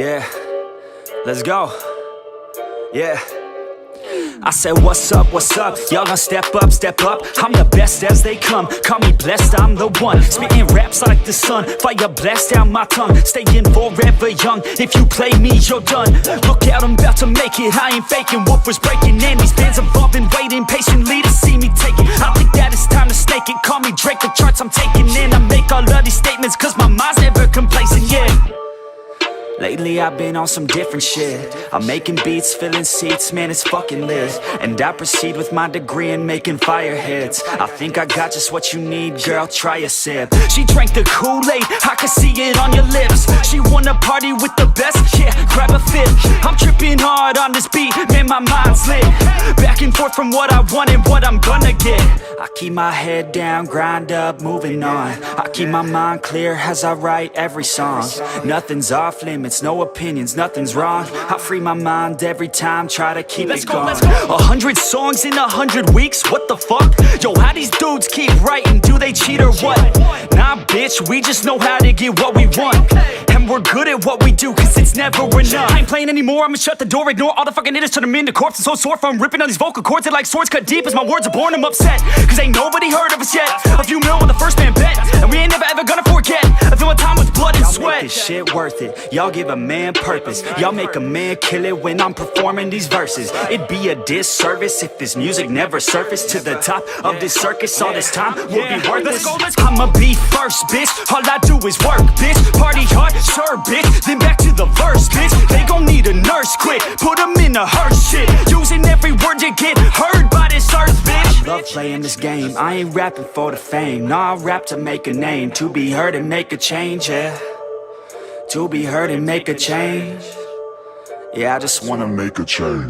Yeah, let's go. Yeah. I said what's up, y'all gonna step up, I'm the best as they come, call me blessed, I'm the one, spitting raps like the sun, fire blast down my tongue, staying forever young, if you play me you're done, look out I'm about to make it, I ain't faking, wolf was breaking, and these bands have been waiting patiently to see me take it, I think that it's time to snake it, call me Drake, the charts I'm taking in, I make all of these statements cause my mind's never complacent, yeah. Lately I've been on some different shit, I'm making beats, filling seats, man it's fucking lit. And I proceed with my degree in making fire hits. I think I got just what you need, girl, try a sip. She drank the Kool-Aid, I could see it on your lips. She wanna party with the best, yeah, grab a fit. I'm tripping hard on this beat, man my mind's lit. Back and forth from what I want and what I'm gonna get. I keep my head down, grind up, moving on. I keep my mind clear as I write every song. Nothing's off limits, no opinions, nothing's wrong. I free my mind every time, try to keep it going. 100 songs in 100 weeks, what the fuck? Yo, how these dudes keep writing, do they cheat or what? Nah bitch, we just know how to get what we want. And we're good at what we do, cause it's never enough. I ain't playing anymore, I'ma shut the door, ignore all the fucking hitters, turn them into corpses. So sore from ripping on these vocal cords, they like swords cut deep as my words are born, I'm upset. Cause ain't nobody heard of us yet, a few mil on the first man bet. And we ain't never ever gonna forget, I feel my time with blood and sweat. Y'all make this shit worth it, y'all give a man purpose. Y'all make a man kill it when I'm performing these verses. It'd be a disservice if this music never surfaced to the top of this circus. All this time will be worthless. I'ma be first, bitch, all I do is work, bitch. Party hard, sure, bitch, then back to the verse, bitch. They gon' need a nurse quick, put them in a hearse shit. Using every word you get heard by this earth, bitch. I love playing this game, I ain't rapping for the fame. Nah, I rap to make a name, to be heard and make a change, yeah. To be heard and make a change. Yeah, I just wanna make a change.